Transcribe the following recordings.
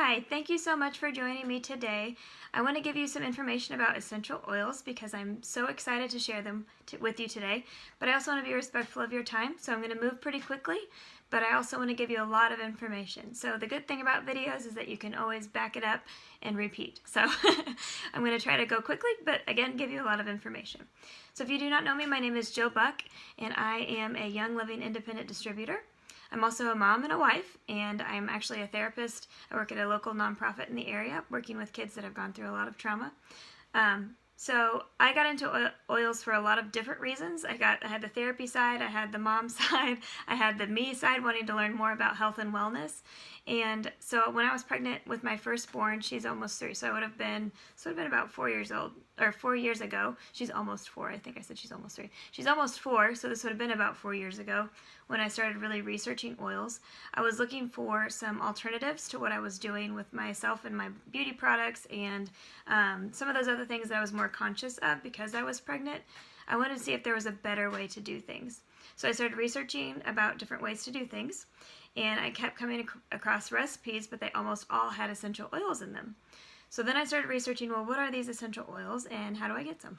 Hi, thank you so much for joining me today. I want to give you some information about essential oils because I'm so excited to share them with you today, but I also want to be respectful of your time, so I'm going to move pretty quickly, but I also want to give you a lot of information. So the good thing about videos is that you can always back it up and repeat. So I'm going to try to go quickly, but again, give you a lot of information. So if you do not know me, my name is Jill Buck, and I am a Young Living Independent Distributor. I'm also a mom and a wife, and I'm actually a therapist. I work at a local nonprofit in the area, working with kids that have gone through a lot of trauma. So I got into oils for a lot of different reasons. I had the therapy side, I had the mom side, I had the me side, wanting to learn more about health and wellness. And so when I was pregnant with my firstborn, she's almost 3, so it would have been about 4 years old, or 4 years ago. She's almost 4. I think I said she's almost 3. She's almost 4, so this would have been about 4 years ago when I started really researching oils. I was looking for some alternatives to what I was doing with myself and my beauty products and some of those other things that I was more conscious of because I was pregnant. I wanted to see if there was a better way to do things. So I started researching about different ways to do things, and I kept coming across recipes, but they almost all had essential oils in them. So then I started researching, well, what are these essential oils and how do I get some?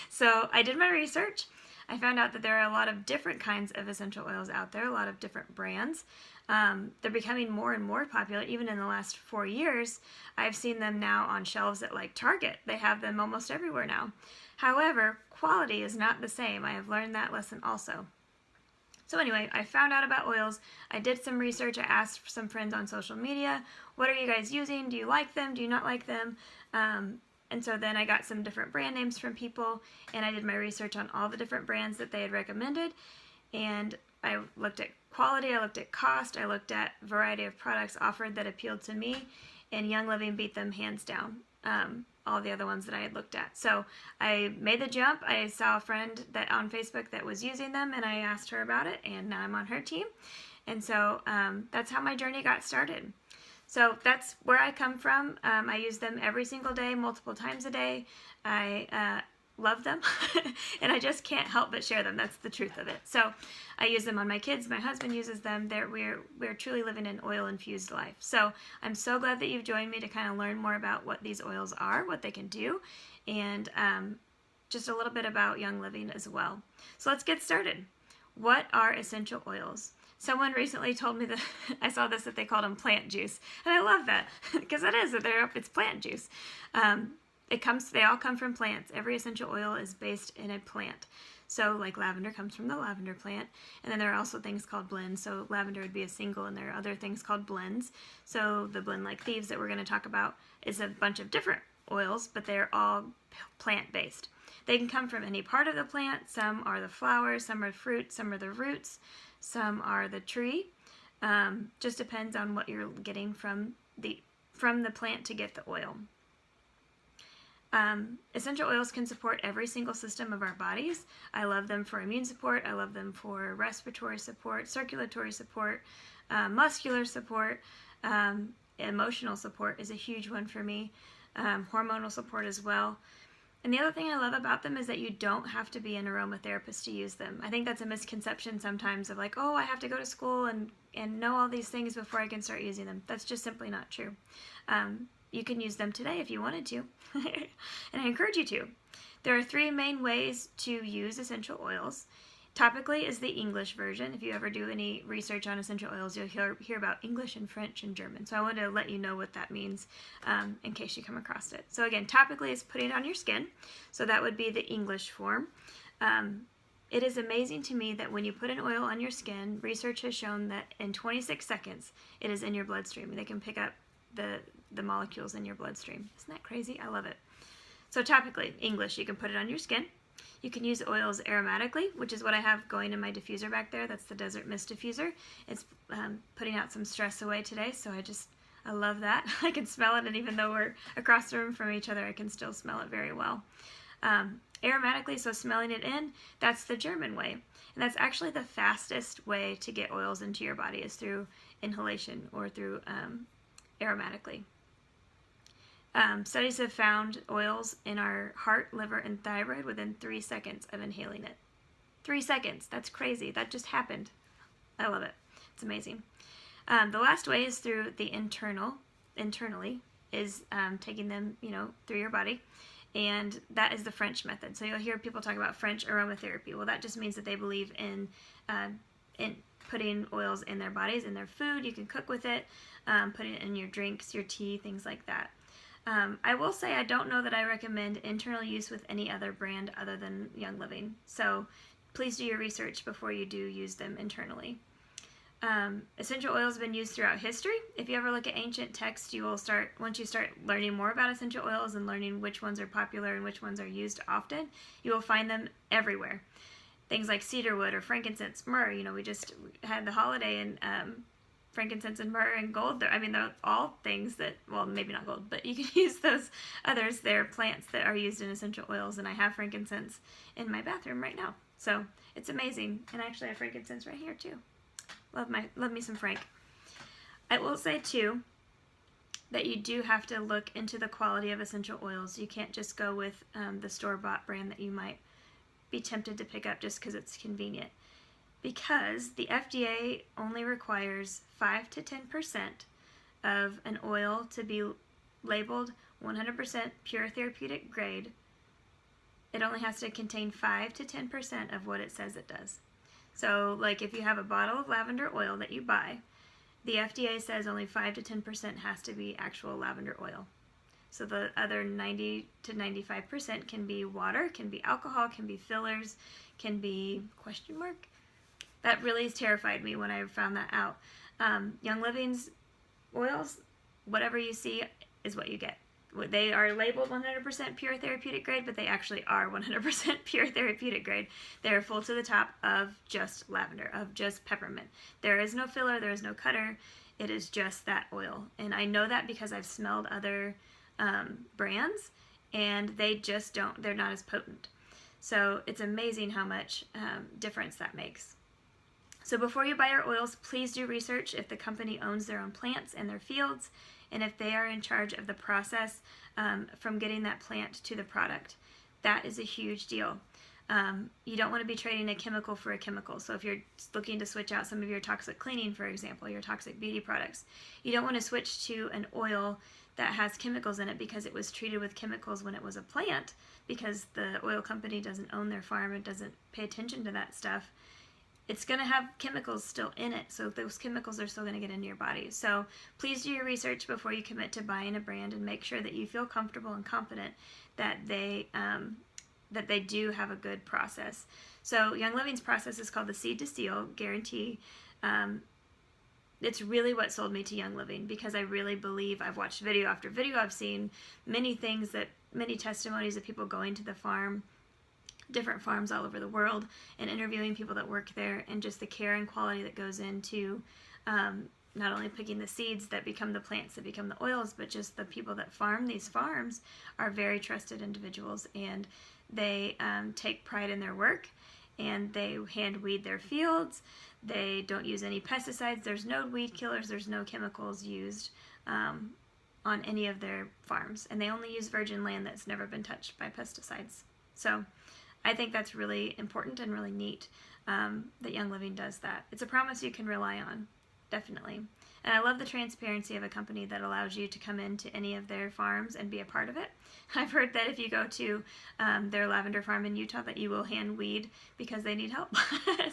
So I did my research. I found out that there are a lot of different kinds of essential oils out there, a lot of different brands. They're becoming more and more popular. Even in the last 4 years, I've seen them now on shelves at like Target. They have them almost everywhere now. However, quality is not the same. I have learned that lesson also. So anyway, I found out about oils. I did some research. I asked some friends on social media, what are you guys using? Do you like them? Do you not like them? And so then I got some different brand names from people, and I did my research on all the different brands that they had recommended. And I looked at quality, I looked at cost, I looked at variety of products offered that appealed to me, and Young Living beat them hands down, all the other ones that I had looked at. So I made the jump. I saw a friend that on Facebook that was using them, and I asked her about it, and now I'm on her team. And so that's how my journey got started. So that's where I come from. I use them every single day, multiple times a day. I love them, and I just can't help but share them. That's the truth of it. So I use them on my kids. My husband uses them. We're truly living an oil-infused life. So I'm so glad that you've joined me to kind of learn more about what these oils are, what they can do, and just a little bit about Young Living as well. So let's get started. What are essential oils? Someone recently told me that I saw this, that they called them plant juice, and I love that because it's plant juice. They all come from plants. Every essential oil is based in a plant. So like lavender comes from the lavender plant, and then there are also things called blends. So lavender would be a single, and there are other things called blends. So the blend like thieves that we're going to talk about is a bunch of different oils, but they're all plant-based. They can come from any part of the plant. Some are the flowers, some are fruit, some are the roots, some are the tree. Just depends on what you're getting from the plant to get the oil. Essential oils can support every single system of our bodies. I love them for immune support. I love them for respiratory support, circulatory support, muscular support. Emotional support is a huge one for me. Hormonal support as well. And the other thing I love about them is that you don't have to be an aromatherapist to use them. I think that's a misconception sometimes of like, oh, I have to go to school and know all these things before I can start using them. That's just simply not true. You can use them today if you wanted to, and I encourage you to. There are 3 main ways to use essential oils. Topically is the English version. If you ever do any research on essential oils, you'll hear about English and French and German. So I wanted to let you know what that means in case you come across it. So again, topically is putting it on your skin. So that would be the English form. It is amazing to me that when you put an oil on your skin, research has shown that in 26 seconds, it is in your bloodstream. They can pick up the molecules in your bloodstream. Isn't that crazy? I love it. So topically, English, you can put it on your skin. You can use oils aromatically, which is what I have going in my diffuser back there. That's the Desert Mist diffuser. It's putting out some stress away today, so I love that. I can smell it, and even though we're across the room from each other, I can still smell it very well. Aromatically, so smelling it in, that's the German way. And that's actually the fastest way to get oils into your body is through inhalation or through aromatically. Studies have found oils in our heart, liver, and thyroid within 3 seconds of inhaling it. 3 seconds. That's crazy. That just happened. I love it. It's amazing. The last way is through the internal internally is taking them, through your body. And that is the French method. So you'll hear people talk about French aromatherapy. Well, that just means that they believe in putting oils in their bodies, in their food. You can cook with it, putting it in your drinks, your tea, things like that. I will say I don't know that I recommend internal use with any other brand other than Young Living. So please do your research before you do use them internally. Essential oils have been used throughout history. If you ever look at ancient texts, once you start learning more about essential oils and learning which ones are popular and which ones are used often, you will find them everywhere. Things like cedarwood or frankincense, myrrh. We just had the holiday, and frankincense and myrrh and gold. They're all things that, well, maybe not gold, but you can use those others. They're plants that are used in essential oils, and I have frankincense in my bathroom right now. So it's amazing. And actually I have frankincense right here too. Love me some frank. I will say too that you do have to look into the quality of essential oils. You can't just go with the store-bought brand that you might be tempted to pick up just because it's convenient. Because the FDA only requires 5 to 10% of an oil to be labeled 100% pure therapeutic grade. It only has to contain 5 to 10% of what it says it does. So, like if you have a bottle of lavender oil that you buy, the FDA says only 5 to 10% has to be actual lavender oil. So the other 90 to 95% can be water, can be alcohol, can be fillers, can be question mark. That really terrified me when I found that out. Young Living's oils, whatever you see is what you get. They are labeled 100% pure therapeutic grade, but they actually are 100% pure therapeutic grade. They are full to the top of just lavender, of just peppermint. There is no filler, there is no cutter. It is just that oil. And I know that because I've smelled other brands, and they're not as potent. So it's amazing how much difference that makes. So before you buy your oils, please do research if the company owns their own plants in their fields, and if they are in charge of the process from getting that plant to the product. That is a huge deal. You don't want to be trading a chemical for a chemical. So if you're looking to switch out some of your toxic cleaning, for example, your toxic beauty products, you don't want to switch to an oil that has chemicals in it because it was treated with chemicals when it was a plant, because the oil company doesn't own their farm and doesn't pay attention to that stuff. It's going to have chemicals still in it, so those chemicals are still going to get into your body. So please do your research before you commit to buying a brand, and make sure that you feel comfortable and confident that they do have a good process. So Young Living's process is called the Seed to Seal Guarantee. It's really what sold me to Young Living, because I really believe, I've watched video after video, I've seen many testimonies of people going to the farm, different farms all over the world, and interviewing people that work there, and just the care and quality that goes into not only picking the seeds that become the plants that become the oils, but just the people that farm these farms are very trusted individuals, and they take pride in their work, and they hand weed their fields. They don't use any pesticides. There's no weed killers. There's no chemicals used on any of their farms, and they only use virgin land that's never been touched by pesticides. So I think that's really important and really neat that Young Living does that. It's a promise you can rely on, definitely. And I love the transparency of a company that allows you to come into any of their farms and be a part of it. I've heard that if you go to their lavender farm in Utah, that you will hand weed because they need help.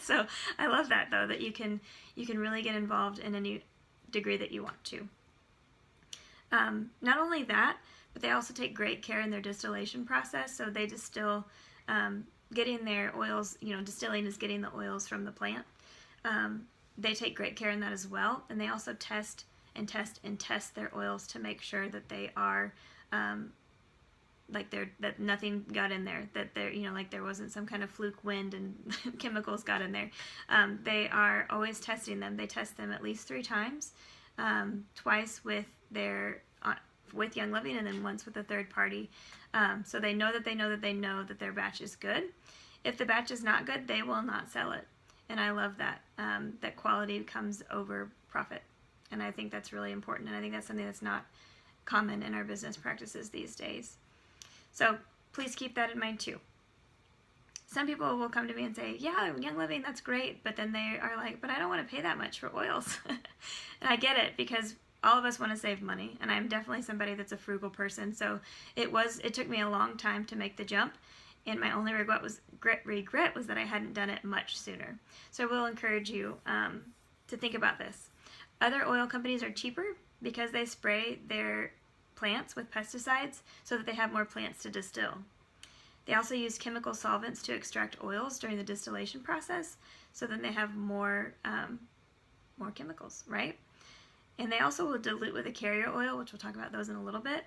So I love that, though, that you can really get involved in any degree that you want to. Not only that, but they also take great care in their distillation process. So they distill, getting their oils, distilling is getting the oils from the plant. They take great care in that as well, and they also test their oils to make sure that they are that nothing got in there, that they're like there wasn't some kind of fluke wind and chemicals got in there. They are always testing them. They test them at least 3 times, twice with Young Living, and then once with a third party. So they know that their batch is good. If the batch is not good, they will not sell it. And I love that, that quality comes over profit. And I think that's really important. And I think that's something that's not common in our business practices these days. So please keep that in mind too. Some people will come to me and say, yeah, Young Living, that's great. But then they are like, but I don't want to pay that much for oils. And I get it, because all of us want to save money, and I'm definitely somebody that's a frugal person, so it took me a long time to make the jump, and my only regret was that I hadn't done it much sooner. So I will encourage you to think about this. Other oil companies are cheaper because they spray their plants with pesticides so that they have more plants to distill. They also use chemical solvents to extract oils during the distillation process, so then they have more chemicals, right? And they also will dilute with a carrier oil, which we'll talk about those in a little bit,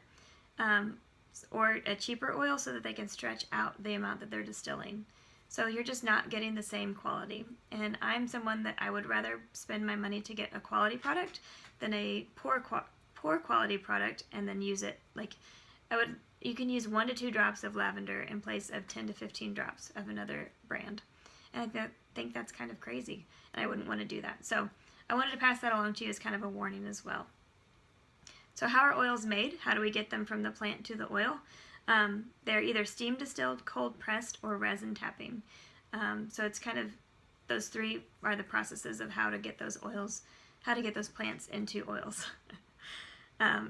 or a cheaper oil so that they can stretch out the amount that they're distilling. So you're just not getting the same quality. And I'm someone that I would rather spend my money to get a quality product than a poor quality product and then use it. Like you can use 1 to 2 drops of lavender in place of 10 to 15 drops of another brand. And I think that's kind of crazy, and I wouldn't want to do that. So I wanted to pass that along to you as kind of a warning as well. So how are oils made? How do we get them from the plant to the oil? They're either steam distilled, cold pressed, or resin tapping. So it's kind of, those 3 are the processes of how to get those plants into oils.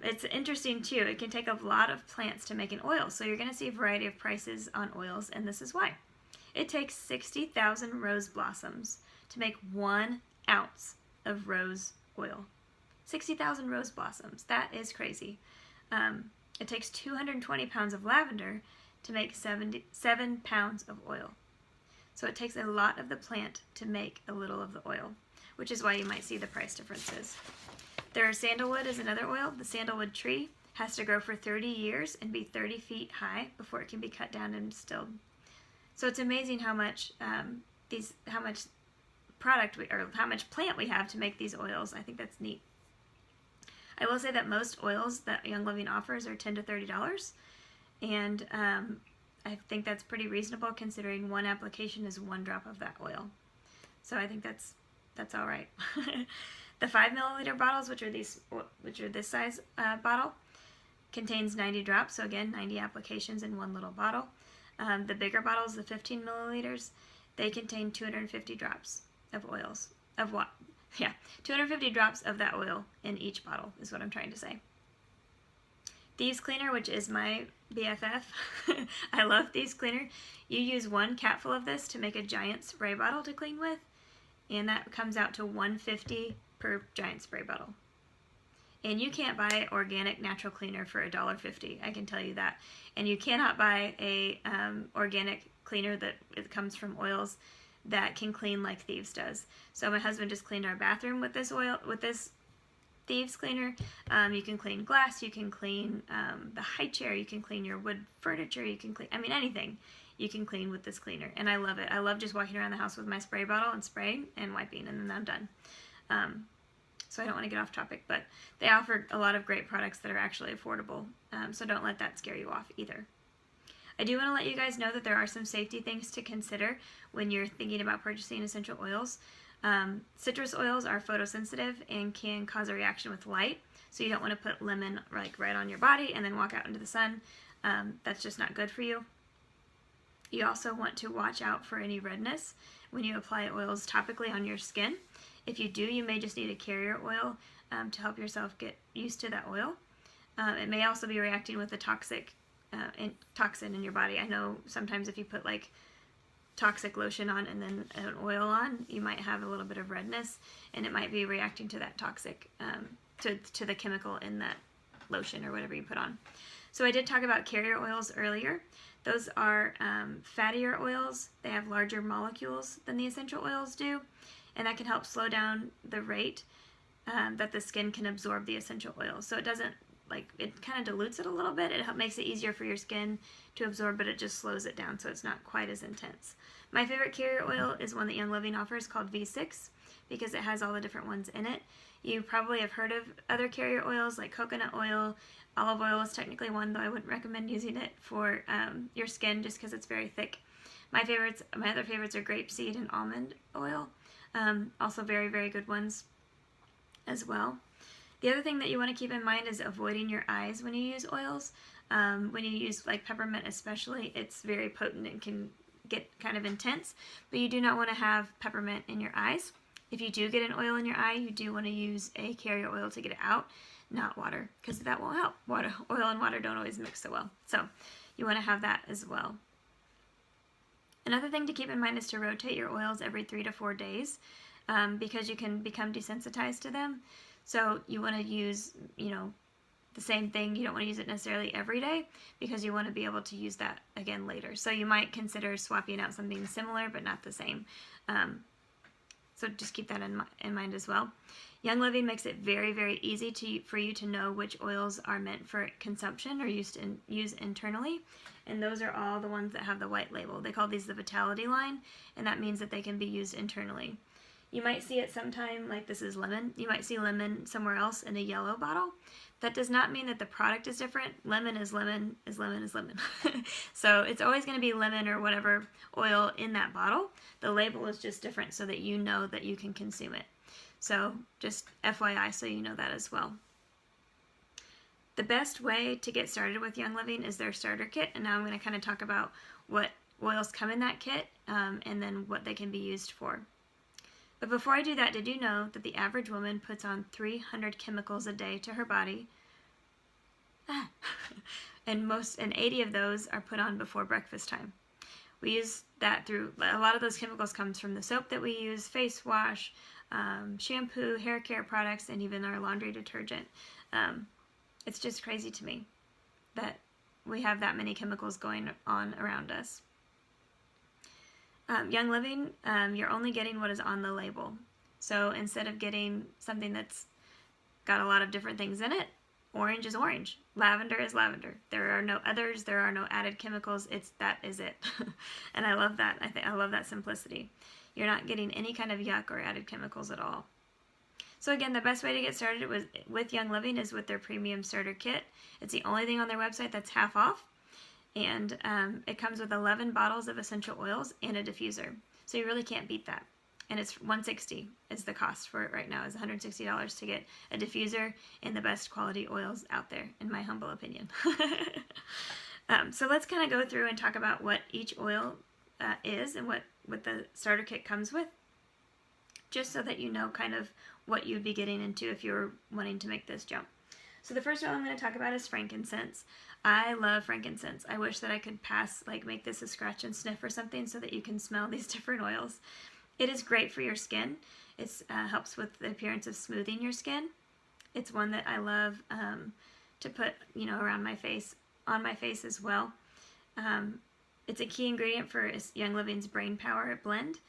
It's interesting too, it can take a lot of plants to make an oil. So you're going to see a variety of prices on oils, and this is why. It takes 60,000 rose blossoms to make 1 ounce of rose oil. 60,000 rose blossoms. That is crazy. It takes 220 pounds of lavender to make 7 pounds of oil. So it takes a lot of the plant to make a little of the oil, which is why you might see the price differences. Sandalwood is another oil. The sandalwood tree has to grow for 30 years and be 30 feet high before it can be cut down and distilled. So it's amazing how much how much plant we have to make these oils. I think that's neat. I will say that most oils that Young Living offers are $10 to $30, and I think that's pretty reasonable considering 1 application is 1 drop of that oil. So I think that's all right. The 5 milliliter bottles, which are this size bottle, contains 90 drops. So again, 90 applications in 1 little bottle. The bigger bottles, the 15 milliliters, they contain 250 drops of oils. Of what? Yeah, 250 drops of that oil in each bottle is what I'm trying to say. Thieves Cleaner, which is my BFF. I love Thieves Cleaner. You use 1 capful of this to make a giant spray bottle to clean with, and that comes out to $1.50 per giant spray bottle. And you can't buy organic natural cleaner for $1.50, I can tell you that. And you cannot buy a organic cleaner that it comes from oils that can clean like Thieves does. So my husband just cleaned our bathroom with this Thieves Cleaner. You can clean glass, you can clean the high chair, you can clean your wood furniture, you can clean, anything you can clean with this cleaner. And I love it. I love just walking around the house with my spray bottle and spraying and wiping, and then I'm done. So I don't want to get off topic, but they offer a lot of great products that are actually affordable, so don't let that scare you off either. I do want to let you guys know that there are some safety things to consider when you're thinking about purchasing essential oils. Citrus oils are photosensitive and can cause a reaction with light, so you don't want to put lemon right on your body and then walk out into the sun. That's just not good for you. You also want to watch out for any redness when you apply oils topically on your skin. If you do, you may just need a carrier oil to help yourself get used to that oil. It may also be reacting with a toxin in your body. I know sometimes if you put toxic lotion on and then an oil on, you might have a little bit of redness, and it might be reacting to that toxic, to the chemical in that lotion or whatever you put on. So I did talk about carrier oils earlier. Those are fattier oils. They have larger molecules than the essential oils do, and that can help slow down the rate that the skin can absorb the essential oils. So it doesn't, it kind of dilutes it a little bit. It makes it easier for your skin to absorb, but it just slows it down so it's not quite as intense. My favorite carrier oil is one that Young Living offers called V6 because it has all the different ones in it. You probably have heard of other carrier oils like coconut oil. Olive oil is technically one, though I wouldn't recommend using it for your skin just because it's very thick. My other favorites are grapeseed and almond oil. Also very, very good ones as well. The other thing that you want to keep in mind is avoiding your eyes when you use oils. When you use peppermint especially, it's very potent and can get kind of intense, but you do not want to have peppermint in your eyes. If you do get an oil in your eye, you do want to use a carrier oil to get it out, not water, because that won't help. Oil and water don't always mix so well. So you want to have that as well. Another thing to keep in mind is to rotate your oils every 3 to 4 days because you can become desensitized to them. So you want to use, the same thing. You don't want to use it necessarily every day because you want to be able to use that again later. So you might consider swapping out something similar but not the same. So just keep that in mind as well. Young Living makes it very, very easy for you to know which oils are meant for consumption or use internally. And those are all the ones that have the white label. They call these the Vitality line, and that means that they can be used internally. You might see it sometime, like this is lemon. You might see lemon somewhere else in a yellow bottle. That does not mean that the product is different. Lemon is lemon is lemon is lemon. So it's always going to be lemon or whatever oil in that bottle. The label is just different so that you know that you can consume it. So just FYI, so you know that as well. The best way to get started with Young Living is their starter kit, and now I'm going to kind of talk about what oils come in that kit and then what they can be used for. But before I do that, did you know that the average woman puts on 300 chemicals a day to her body? And 80 of those are put on before breakfast time. We use that through, a lot of those chemicals comes from the soap that we use, face wash, shampoo, hair care products, and even our laundry detergent. It's just crazy to me that we have that many chemicals going on around us. Young Living, you're only getting what is on the label. So instead of getting something that's got a lot of different things in it, orange is orange, lavender is lavender. There are no others, there are no added chemicals. That is it. And I love that. I love that simplicity. You're not getting any kind of yuck or added chemicals at all. So again, the best way to get started with Young Living is with their premium starter kit. It's the only thing on their website that's half off. And it comes with 11 bottles of essential oils and a diffuser. So you really can't beat that. And it's $160 is the cost for it right now, is $160 to get a diffuser and the best quality oils out there, in my humble opinion. So let's kind of go through and talk about what each oil is and what the starter kit comes with, just so that you know kind of what you'd be getting into if you're wanting to make this jump. So the first oil I'm going to talk about is frankincense. I love frankincense. I wish that I could make this a scratch and sniff or something so that you can smell these different oils. It is great for your skin. It helps with the appearance of smoothing your skin. It's one that I love to put, around my face, on my face as well. It's a key ingredient for Young Living's Brain Power blend.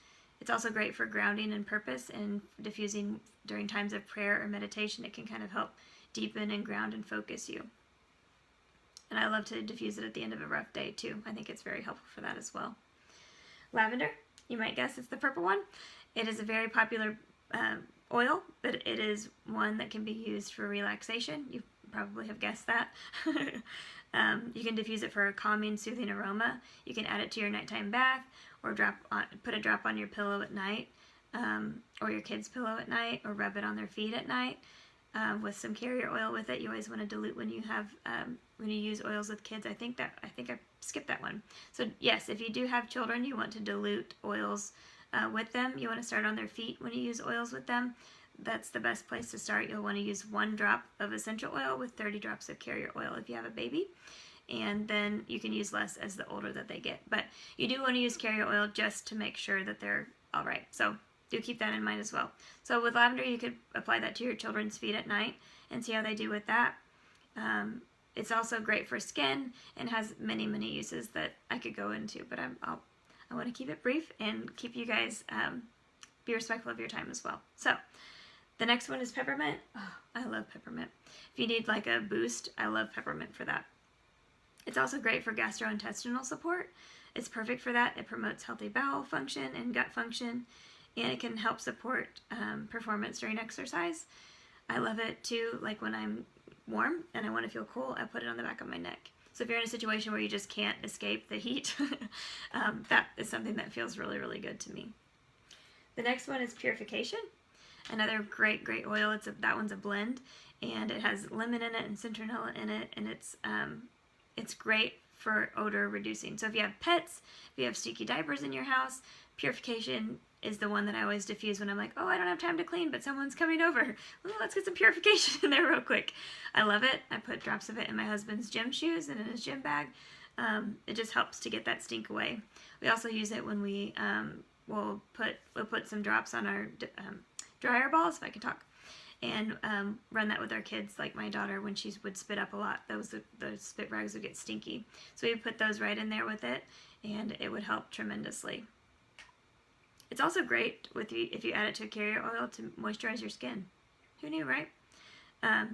It's also great for grounding and purpose and diffusing during times of prayer or meditation. It can kind of help deepen and ground and focus you. And I love to diffuse it at the end of a rough day too. I think it's very helpful for that as well. Lavender, you might guess it's the purple one. It is a very popular oil, but it is one that can be used for relaxation. You probably have guessed that. You can diffuse it for a calming, soothing aroma. You can add it to your nighttime bath or put a drop on your pillow at night or your kid's pillow at night, or rub it on their feet at night with some carrier oil with it. You always want to dilute when you use oils with kids. I think I skipped that one. So yes, if you do have children, you want to dilute oils with them. You want to start on their feet when you use oils with them. That's the best place to start. You'll want to use 1 drop of essential oil with 30 drops of carrier oil if you have a baby. And then you can use less as the older that they get. But you do want to use carrier oil just to make sure that they're all right. So do keep that in mind as well. So with lavender, you could apply that to your children's feet at night and see how they do with that. It's also great for skin and has many, many uses that I could go into, but I want to keep it brief and keep you guys be respectful of your time as well. So the next one is peppermint. Oh, I love peppermint. If you need like a boost, I love peppermint for that. It's also great for gastrointestinal support. It's perfect for that. It promotes healthy bowel function and gut function, and it can help support performance during exercise. I love it too, like when I'm warm and I want to feel cool, I put it on the back of my neck. So if you're in a situation where you just can't escape the heat, that is something that feels really, really good to me. The next one is purification. Another great, great oil. That one's a blend, and it has lemon in it and citronella in it, and it's great for odor reducing. So if you have pets, if you have sticky diapers in your house, purification is the one that I always diffuse when I'm like, oh, I don't have time to clean, but someone's coming over. Well, let's get some purification in there real quick. I love it. I put drops of it in my husband's gym shoes and in his gym bag. It just helps to get that stink away. We also use it when we'll put some drops on our dryer balls, if I can talk, and run that with our kids. Like my daughter, when she would spit up a lot, those spit rags would get stinky. So we would put those right in there with it, and it would help tremendously. It's also great if you add it to a carrier oil to moisturize your skin. Who knew, right?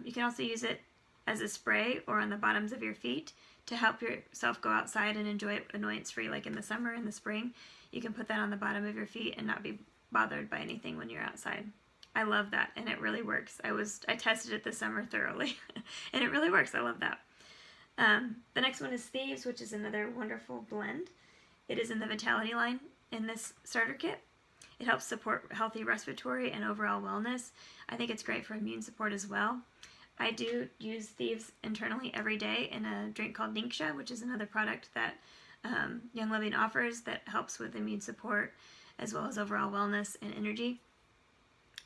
You can also use it as a spray or on the bottoms of your feet to help yourself go outside and enjoy it annoyance-free, like in the summer and the spring. You can put that on the bottom of your feet and not be bothered by anything when you're outside. I love that, and it really works. I tested it this summer thoroughly, and it really works. I love that. The next one is Thieves, which is another wonderful blend. It is in the Vitality line in this starter kit. It helps support healthy respiratory and overall wellness. I think it's great for immune support as well. I do use Thieves internally every day in a drink called Ningxia, which is another product that Young Living offers that helps with immune support as well as overall wellness and energy.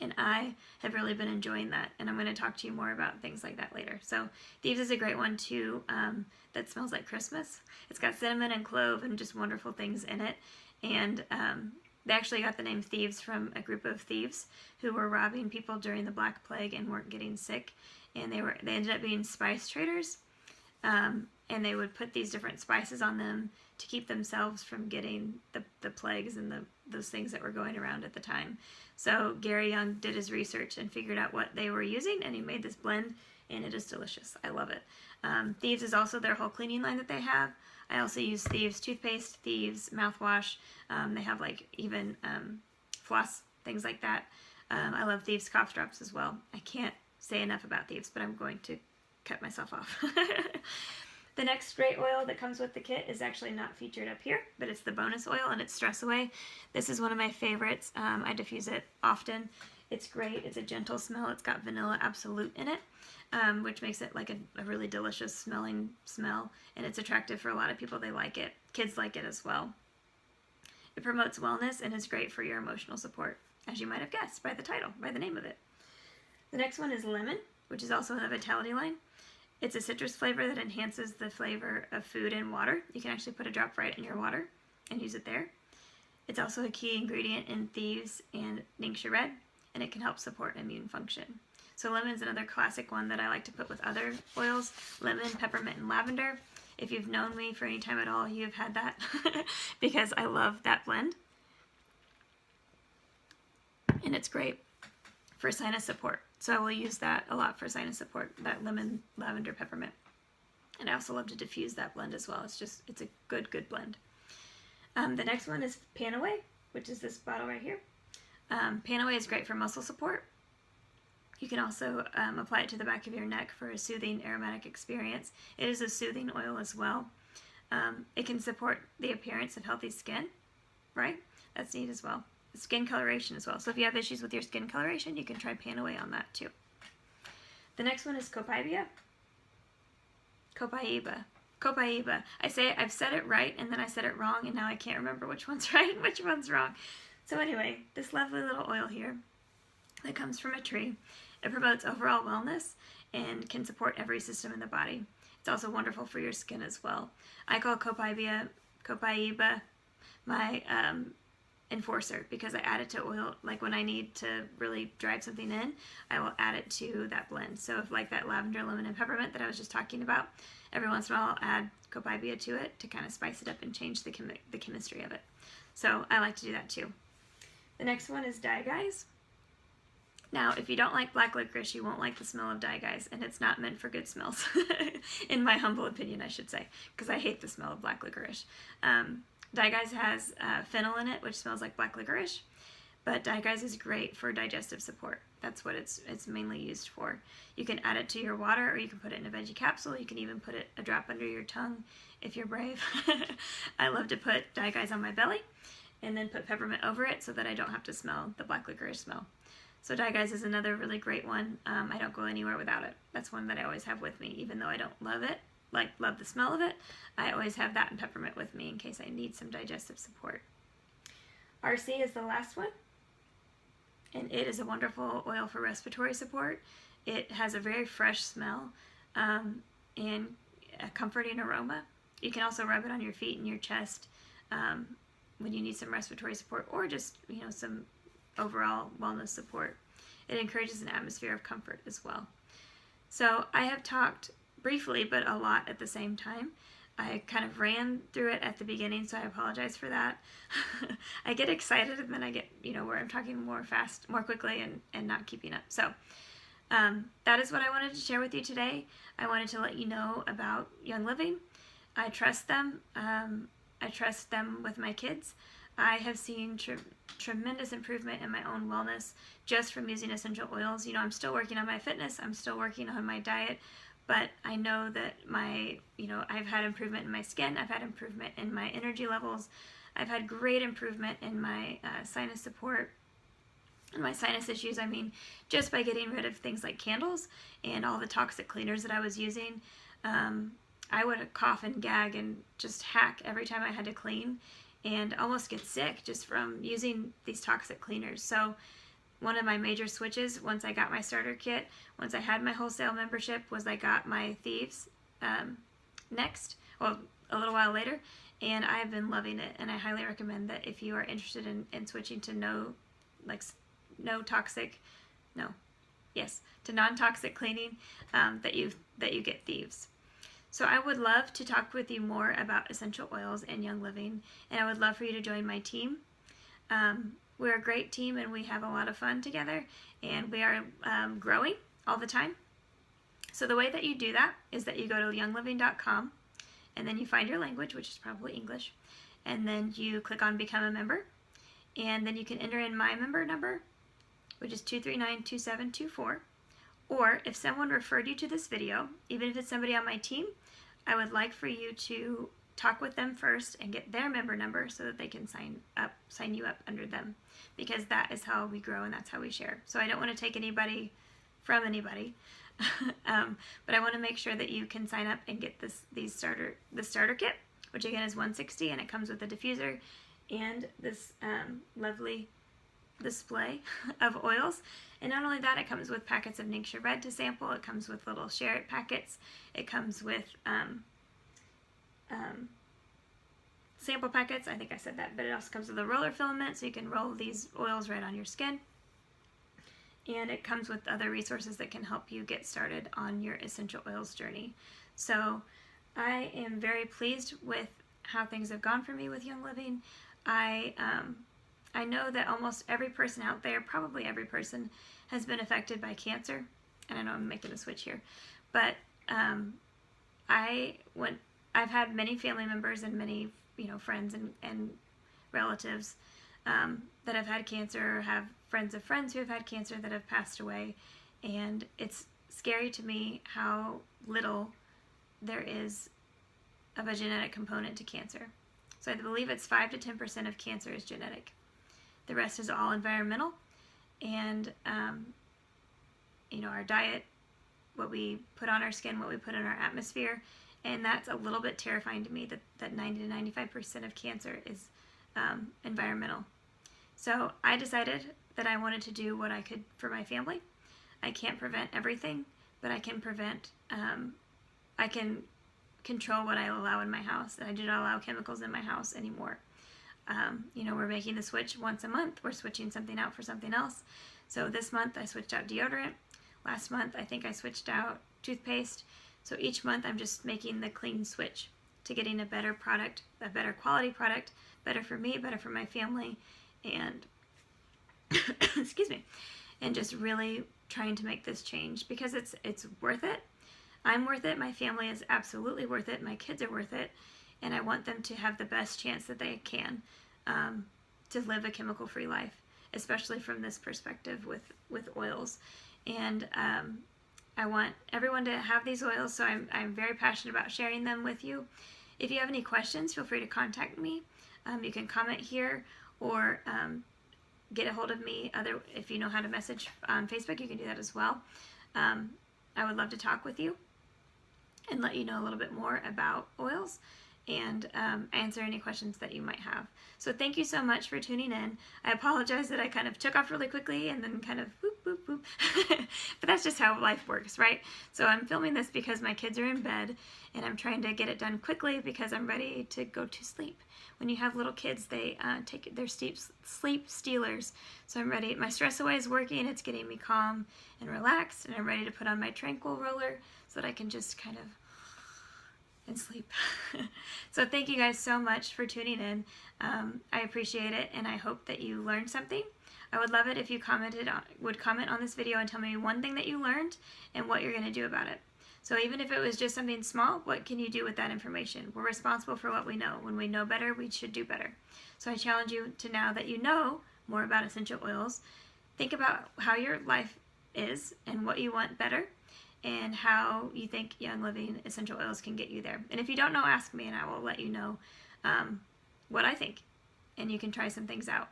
And I have really been enjoying that, and I'm going to talk to you more about things like that later. So Thieves is a great one too, that smells like Christmas. It's got cinnamon and clove and just wonderful things in it. And they actually got the name Thieves from a group of thieves who were robbing people during the Black Plague and weren't getting sick. And they ended up being spice traders. And they would put these different spices on them to keep themselves from getting the plagues and those things that were going around at the time. So Gary Young did his research and figured out what they were using, and he made this blend, and it is delicious. I love it. Thieves is also their whole cleaning line that they have. I also use Thieves toothpaste, Thieves mouthwash. They have like even floss, things like that. I love Thieves cough drops as well. I can't say enough about Thieves, but I'm going to cut myself off. The next great oil that comes with the kit is actually not featured up here, but it's the bonus oil, and it's Stress Away. This is one of my favorites. I diffuse it often. It's great. It's a gentle smell. It's got vanilla absolute in it, which makes it like a really delicious smelling smell, and it's attractive for a lot of people. They like it. Kids like it as well. It promotes wellness and is great for your emotional support, as you might have guessed by the title, by the name of it. The next one is Lemon, which is also in the Vitality line. It's a citrus flavor that enhances the flavor of food and water. You can actually put a drop right in your water and use it there. It's also a key ingredient in Thieves and Ningxia Red, and it can help support immune function. So lemon's another classic one that I like to put with other oils. Lemon, peppermint, and lavender. If you've known me for any time at all, you have had that because I love that blend. And it's great for sinus support. So I will use that a lot for sinus support, that lemon, lavender, peppermint. And I also love to diffuse that blend as well. It's a good blend. The next one is Panaway, which is this bottle right here. Panaway is great for muscle support. You can also apply it to the back of your neck for a soothing aromatic experience. It is a soothing oil as well. It can support the appearance of healthy skin, right? That's neat as well. Skin coloration as well. So if you have issues with your skin coloration, you can try Panaway on that too. The next one is Copaiba. I've said it right, and then I said it wrong, and now I can't remember which one's right and which one's wrong. So anyway, this lovely little oil here that comes from a tree, it promotes overall wellness and can support every system in the body. It's also wonderful for your skin as well. I call Copaiba my enforcer because I add it to oil. Like when I need to really drive something in, I will add it to that blend. So if like that lavender, lemon, and peppermint that I was just talking about, every once in a while I'll add Copaiba to it to kind of spice it up and change the chemistry of it. So I like to do that too. The next one is Dye Guys. Now, if you don't like black licorice, you won't like the smell of Dye Guys, and it's not meant for good smells, in my humble opinion, I should say, because I hate the smell of black licorice. Dye Guys has fennel in it, which smells like black licorice, but Dye Guys is great for digestive support. That's what it's mainly used for. You can add it to your water, or you can put it in a veggie capsule. You can even put a drop under your tongue if you're brave. I love to put Dye Guys on my belly and then put peppermint over it so that I don't have to smell the black licorice smell. So Dye Guys is another really great one. I don't go anywhere without it. That's one that I always have with me, even though I don't love it, love the smell of it. I always have that and peppermint with me in case I need some digestive support. RC is the last one, and it is a wonderful oil for respiratory support. It has a very fresh smell and a comforting aroma. You can also rub it on your feet and your chest when you need some respiratory support, or just some overall wellness support. It encourages an atmosphere of comfort as well. So I have talked briefly, but a lot at the same time. I kind of ran through it at the beginning, so I apologize for that. I get excited and then I get, where I'm talking more quickly and not keeping up. So that is what I wanted to share with you today. I wanted to let you know about Young Living. I trust them. I trust them with my kids. I have seen tremendous improvement in my own wellness just from using essential oils. I'm still working on my fitness. I'm still working on my diet. But I know that I've had improvement in my skin. I've had improvement in my energy levels. I've had great improvement in my sinus support and my sinus issues. I mean, just by getting rid of things like candles and all the toxic cleaners that I was using. I would cough and gag and just hack every time I had to clean and almost get sick just from using these toxic cleaners. So one of my major switches once I got my starter kit, once I had my wholesale membership, was I got my Thieves next, well, a little while later, and I've been loving it. And I highly recommend that if you are interested in switching to non-toxic cleaning, that you get Thieves. So I would love to talk with you more about essential oils and Young Living, and I would love for you to join my team. We're a great team, and we have a lot of fun together, and we are growing all the time. So the way that you do that is that you go to youngliving.com, and then you find your language, which is probably English, and then you click on Become a Member, and then you can enter in my member number, which is 2392724. Or if someone referred you to this video, even if it's somebody on my team, I would like for you to talk with them first and get their member number so that they can sign you up under them, because that is how we grow and that's how we share. So I don't want to take anybody from anybody, but I want to make sure that you can sign up and get the starter kit, which again is $160, and it comes with a diffuser and this lovely display of oils. And not only that, it comes with packets of Ningxia Red to sample. It comes with little share it packets. It comes with sample packets. I think I said that, but it also comes with a roller filament, so you can roll these oils right on your skin. And it comes with other resources that can help you get started on your essential oils journey. So I am very pleased with how things have gone for me with Young Living. I know that almost every person out there, probably every person, has been affected by cancer. And I know I'm making a switch here, but I've had many family members and many friends and relatives that have had cancer, or have friends of friends who have had cancer that have passed away, and it's scary to me how little there is of a genetic component to cancer. So I believe it's 5 to 10% of cancer is genetic. The rest is all environmental, and our diet, what we put on our skin, what we put in our atmosphere, and that's a little bit terrifying to me, that 90 to 95% of cancer is environmental. So I decided that I wanted to do what I could for my family. I can't prevent everything, but I can I can control what I allow in my house, and I do not allow chemicals in my house anymore. We're making the switch once a month. We're switching something out for something else. So this month I switched out deodorant. Last month I think I switched out toothpaste. So each month I'm just making the clean switch to getting a better product, a better quality product, better for me, better for my family, and excuse me, and just really trying to make this change, because it's worth it. I'm worth it. My family is absolutely worth it. My kids are worth it. And I want them to have the best chance that they can to live a chemical-free life, especially from this perspective with oils. And I want everyone to have these oils, so I'm very passionate about sharing them with you. If you have any questions, feel free to contact me. You can comment here, or get a hold of me. If you know how to message on Facebook, you can do that as well. I would love to talk with you and let you know a little bit more about oils and answer any questions that you might have. So thank you so much for tuning in. I apologize that I kind of took off really quickly and then kind of whoop, whoop, whoop. But that's just how life works, right? So I'm filming this because my kids are in bed, and I'm trying to get it done quickly because I'm ready to go to sleep. When you have little kids, they take their sleep stealers. So I'm ready. My Stress Away is working. It's getting me calm and relaxed, and I'm ready to put on my Tranquil roller so that I can just kind of and sleep. So thank you guys so much for tuning in. I appreciate it, and I hope that you learned something. I would love it if you would comment on this video and tell me one thing that you learned and what you're going to do about it. So even if it was just something small, what can you do with that information? We're responsible for what we know. When we know better, we should do better. So I challenge you to, now that you know more about essential oils, think about how your life is and what you want better, and how you think Young Living essential oils can get you there. And if you don't know, ask me and I will let you know what I think, and you can try some things out.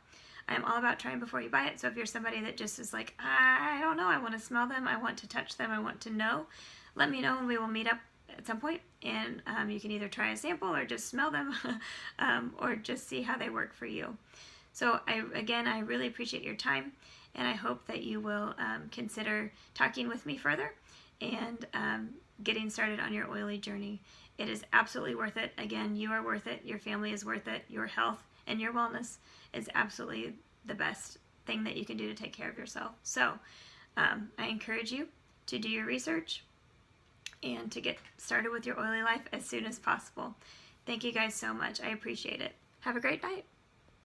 I'm all about trying before you buy it. So if you're somebody that just is like, I don't know, I want to smell them, I want to touch them, I want to know, let me know and we will meet up at some point, and you can either try a sample or just smell them or just see how they work for you. So I really appreciate your time, and I hope that you will consider talking with me further and getting started on your oily journey. It is absolutely worth it. Again, you are worth it. Your family is worth it. Your health and your wellness is absolutely the best thing that you can do to take care of yourself. So I encourage you to do your research and to get started with your oily life as soon as possible. Thank you guys so much. I appreciate it. Have a great night.